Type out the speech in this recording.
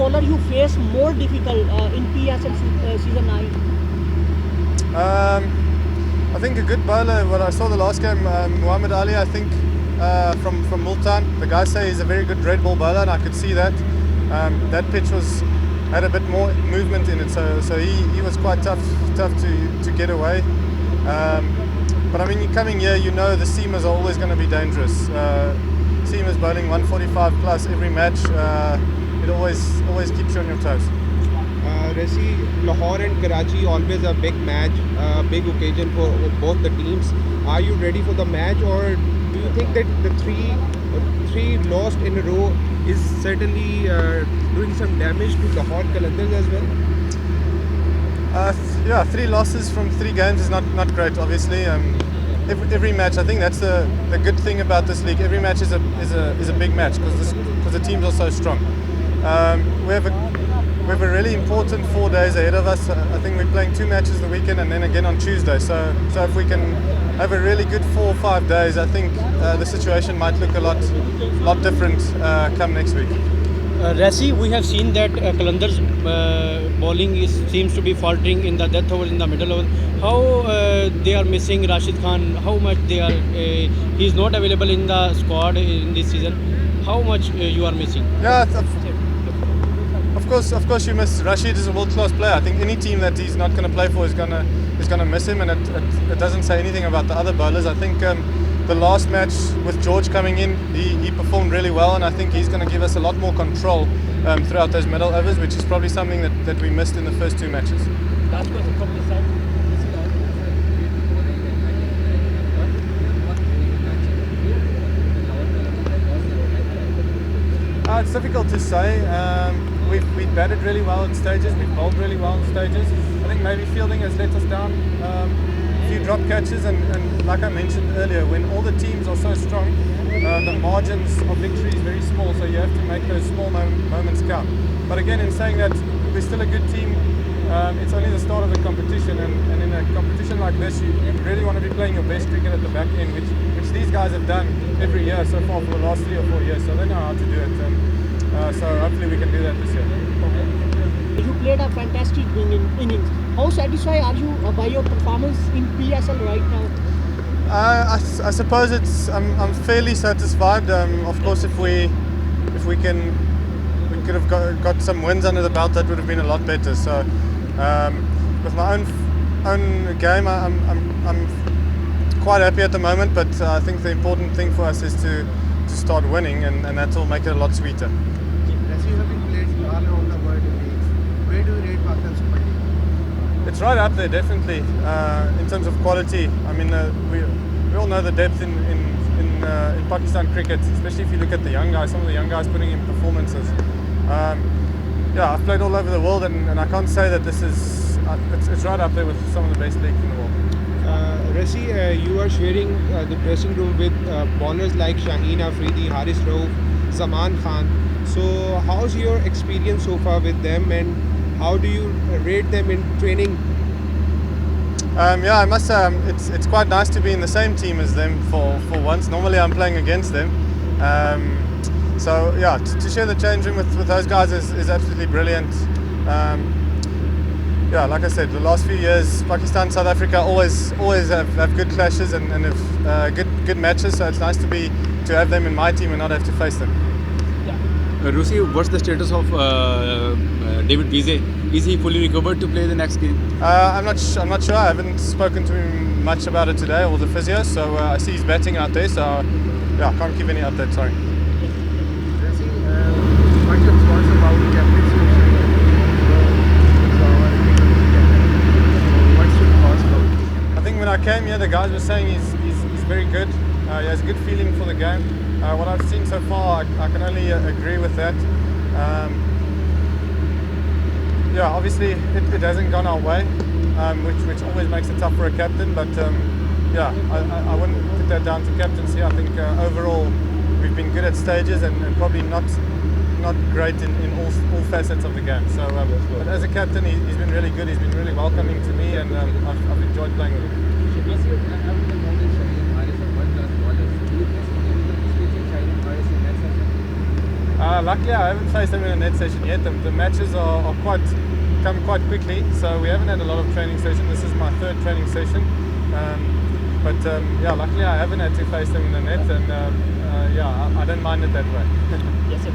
bowler you face more difficult in PSL season 9? I think a good bowler. What I saw the last game, Mohammad, I think from Multan. The guys say he's a very good red ball bowler, and I could see that. That pitch had a bit more movement in it, so he was quite tough to get away. But I mean, coming here, you know the seamers are always going to be dangerous. Seamers bowling 145 plus every match. It always keeps you on your toes. Rassie, Lahore and Karachi always a big match, big occasion for both the teams. Are you ready for the match, or do you think that the three lost in a row is certainly doing some damage to Lahore Qalandars as well? Yeah, 3 losses from 3 games is not great, obviously. Every match, I think that's the good thing about this league. Every match is a big match because the teams are so strong. We have a really important 4 days ahead of us. I think we're playing 2 matches the weekend and then again on Tuesday. So if we can have a really good 4 or 5 days, I think the situation might look a lot different come next week. Rassie, we have seen that Qalandar's bowling seems to be faltering in the death overs, in the middle overs. How they are missing Rashid Khan? How much they are? He is not available in the squad in this season. How much you are missing? Yeah, of course you miss. Rashid is a world-class player. I think any team that he's not going to play for is gonna miss him, and it doesn't say anything about the other bowlers. I think the last match with George coming in, he performed really well, and I think he's going to give us a lot more control throughout those middle overs, which is probably something that we missed in the first 2 matches. Last question from this side. It's difficult to say. We've batted really well in stages, we've bowled really well in stages. I think maybe fielding has let us down. A few drop catches, and like I mentioned earlier, when all the teams are so strong, the margins of victory is very small, so you have to make those small moments count. But again, in saying that, we're still a good team. It's only the start of the competition, and in a competition like this, you really want to be playing your best cricket at the back end, which these guys have done every year so far for the last 3 or 4 years, so they know how to do it. So hopefully we can do that this year. You played a fantastic innings. How satisfied are you by your performance in PSL right now? I suppose I'm fairly satisfied. Of course, if we could have got some wins under the belt, that would have been a lot better. So with my own game, I'm quite happy at the moment. But I think the important thing for us is to start winning, and that will make it a lot sweeter. Rassie, you have been played all around the world in leagues. Where do you rate Pakistan Super League? It's right up there, definitely, in terms of quality. I mean, we all know the depth in Pakistan cricket, especially if you look at the young guys. Some of the young guys putting in performances. Yeah, I've played all over the world, and I can't say that this is. It's right up there with some of the best leagues in the world. Rassie, you are sharing the dressing room with bowlers like Shaheen Afridi, Haris Rauf, Zaman Khan. So how's your experience so far with them, and how do you rate them in training? Yeah, I must say it's quite nice to be in the same team as them for once. Normally I'm playing against them. So yeah, to share the change room with those guys is absolutely brilliant. Yeah, like I said, the last few years, Pakistan, South Africa always have good clashes and have good matches. So it's nice to have them in my team and not have to face them. Rassie, what's the status of David Wiese? Is he fully recovered to play the next game? I'm not sure. I haven't spoken to him much about it today, or the physio. So I see he's batting out there. So yeah, I can't give any update. Sorry. Rassie, what's your thoughts about captaincy? What's your thoughts about it? I think when I came here, the guys were saying he's very good. He has a good feeling for the game. What I've seen so far, I can only agree with that. Yeah, obviously it hasn't gone our way, which always makes it tough for a captain. But yeah, I wouldn't put that down to captaincy. I think overall we've been good at stages and probably not great in all facets of the game. So, but as a captain, he's been really good. He's been really welcoming to me, and I've enjoyed playing with him. Luckily, I haven't faced them in a net session yet. The matches are come quite quickly, so we haven't had a lot of training session. This is my third training session, but yeah, luckily I haven't had to face them in the net, and yeah, I don't mind it that way. Yes, sir.